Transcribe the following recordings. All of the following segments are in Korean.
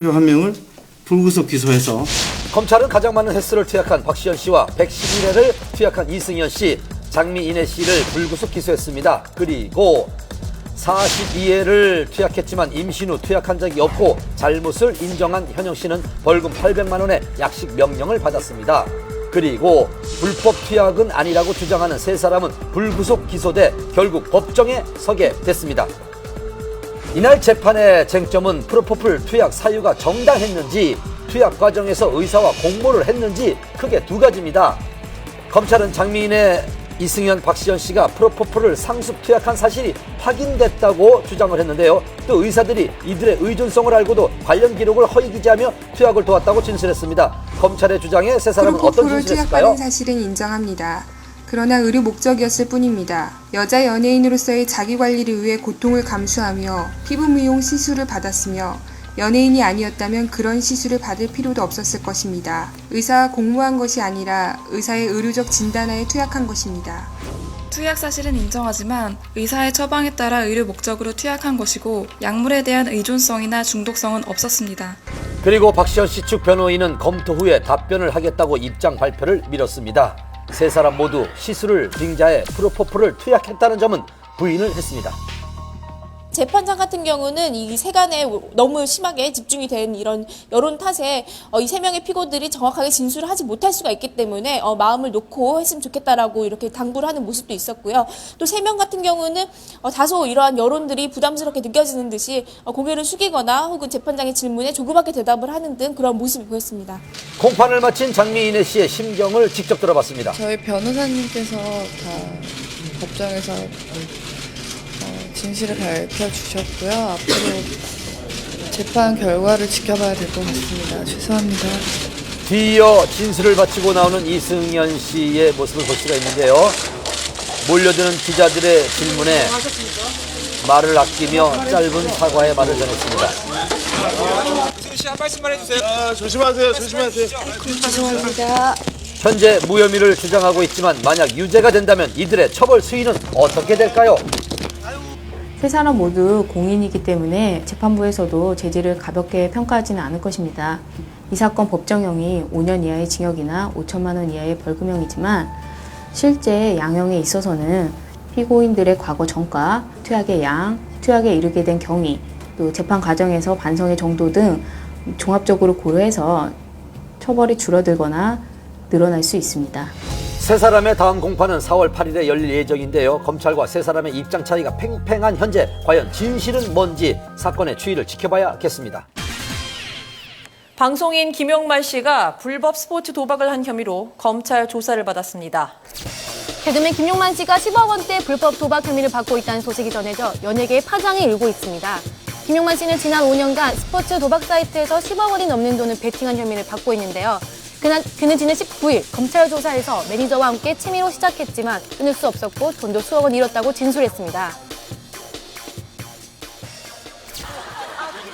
한 명을 불구속 기소해서 검찰은 가장 많은 횟수를 투약한 박시현 씨와 111회를 투약한 이승현 씨, 장미인혜 씨를 불구속 기소했습니다. 그리고 42회를 투약했지만 임신 후 투약한 적이 없고 잘못을 인정한 현영 씨는 벌금 800만 원의 약식 명령을 받았습니다. 그리고 불법 투약은 아니라고 주장하는 세 사람은 불구속 기소돼 결국 법정에 서게 됐습니다. 이날 재판의 쟁점은 프로포폴 투약 사유가 정당했는지, 투약 과정에서 의사와 공모를 했는지 크게 두 가지입니다. 검찰은 장미인의 이승현, 박시현 씨가 프로포폴을 상습 투약한 사실이 확인됐다고 주장을 했는데요. 또 의사들이 이들의 의존성을 알고도 관련 기록을 허위 기재하며 투약을 도왔다고 진술했습니다. 검찰의 주장에 세 사람은 어떤 진술을 했을까요? 투약받은 사실은 인정합니다. 그러나 의료 목적이었을 뿐입니다. 여자 연예인으로서의 자기관리를 위해 고통을 감수하며 피부 미용 시술을 받았으며 연예인이 아니었다면 그런 시술을 받을 필요도 없었을 것입니다. 의사가 공모한 것이 아니라 의사의 의료적 진단하에 투약한 것입니다. 투약 사실은 인정하지만 의사의 처방에 따라 의료 목적으로 투약한 것이고 약물에 대한 의존성이나 중독성은 없었습니다. 그리고 박시현 씨 측 변호인은 검토 후에 답변을 하겠다고 입장 발표를 미뤘습니다. 세 사람 모두 시술을 빙자해 프로포폴을 투약했다는 점은 부인을 했습니다. 재판장 같은 경우는 이 세간에 너무 심하게 집중이 된 이런 여론 탓에 이 세 명의 피고들이 정확하게 진술을 하지 못할 수가 있기 때문에 마음을 놓고 했으면 좋겠다라고 이렇게 당부를 하는 모습도 있었고요. 또 세 명 같은 경우는 다소 이러한 여론들이 부담스럽게 느껴지는 듯이 고개를 숙이거나 혹은 재판장의 질문에 조그맣게 대답을 하는 등 그런 모습이 보였습니다. 공판을 마친 장미인혜 씨의 심경을 직접 들어봤습니다. 저희 변호사님께서 다 법정에서 진실을 밝혀주셨고요. 앞으로 재판 결과를 지켜봐야 될 것 같습니다. 죄송합니다. 뒤이어 진술을 바치고 나오는 이승현 씨의 모습을 볼 수가 있는데요. 몰려드는 기자들의 질문에 말을 아끼며 짧은 사과의 말을 전했습니다. 이승현 씨 한 말씀만 해주세요. 조심하세요. 조심하세요. 죄송합니다. 현재 무혐의를 주장하고 있지만 만약 유죄가 된다면 이들의 처벌 수위는 어떻게 될까요? 세 사람 모두 공인이기 때문에 재판부에서도 죄질을 가볍게 평가하지는 않을 것입니다. 이 사건 법정형이 5년 이하의 징역이나 5천만 원 이하의 벌금형이지만 실제 양형에 있어서는 피고인들의 과거 전과, 투약의 양, 투약에 이르게 된 경위, 또 재판 과정에서 반성의 정도 등 종합적으로 고려해서 처벌이 줄어들거나 늘어날 수 있습니다. 세 사람의 다음 공판은 4월 8일에 열릴 예정인데요. 검찰과 세 사람의 입장 차이가 팽팽한 현재 과연 진실은 뭔지 사건의 추이를 지켜봐야겠습니다. 방송인 김용만 씨가 불법 스포츠 도박을 한 혐의로 검찰 조사를 받았습니다. 개그맨 김용만 씨가 10억 원대 불법 도박 혐의를 받고 있다는 소식이 전해져 연예계에 파장이 일고 있습니다. 김용만 씨는 지난 5년간 스포츠 도박 사이트에서 10억 원이 넘는 돈을 베팅한 혐의를 받고 있는데요. 그는 지난 19일 검찰 조사에서 매니저와 함께 취미로 시작했지만 끊을 수 없었고 돈도 수억 원 잃었다고 진술했습니다.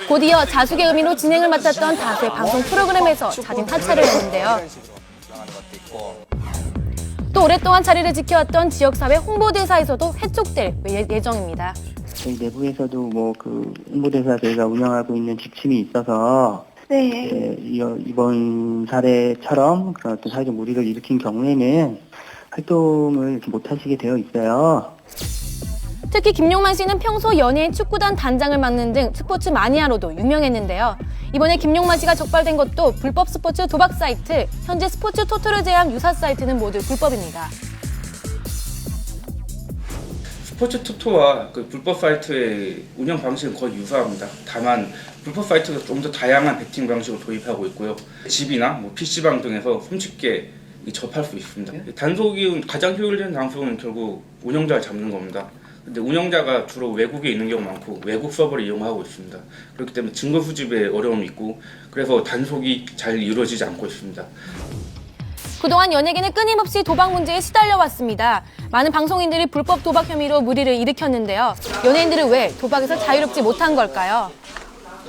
곧이어 자숙의 의미로 진행을 맡았던 다수의 방송 프로그램에서 자진 하차를 했는데요. 또 오랫동안 자리를 지켜왔던 지역사회 홍보대사에서도 해촉될 예정입니다. 저희 내부에서도 홍보대사 저희가 운영하고 있는 지침이 있어서 이번 사례처럼 그런 어떤 사회적 무리를 일으킨 경우에는 활동을 이렇게 못 하시게 되어 있어요. 특히 김용만 씨는 평소 연예인 축구단 단장을 맡는 등 스포츠 마니아로도 유명했는데요. 이번에 김용만 씨가 적발된 것도 불법 스포츠 도박 사이트, 현재 스포츠 토토를 제한 유사 사이트는 모두 불법입니다. 스포츠 토토와 그 불법 사이트의 운영 방식은 거의 유사합니다. 다만 불법 사이트가 좀 더 다양한 베팅 방식을 도입하고 있고요. 집이나 PC방 등에서 손쉽게 접할 수 있습니다. 단속이 가장 효율적인 방법은 결국 운영자를 잡는 겁니다. 근데 운영자가 주로 외국에 있는 경우 많고 외국 서버를 이용하고 있습니다. 그렇기 때문에 증거 수집에 어려움이 있고 그래서 단속이 잘 이루어지지 않고 있습니다. 그동안 연예계는 끊임없이 도박 문제에 시달려왔습니다. 많은 방송인들이 불법 도박 혐의로 무리를 일으켰는데요. 연예인들은 왜 도박에서 자유롭지 못한 걸까요?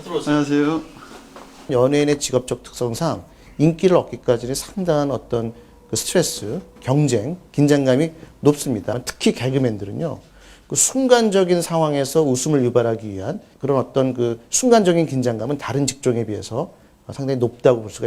안녕하세요. 연예인의 직업적 특성상 인기를 얻기까지는 상당한 어떤 스트레스, 경쟁, 긴장감이 높습니다. 특히 개그맨들은요. 그 순간적인 상황에서 웃음을 유발하기 위한 그런 어떤 그 순간적인 긴장감은 다른 직종에 비해서 상당히 높다고 볼 수가 있습니다.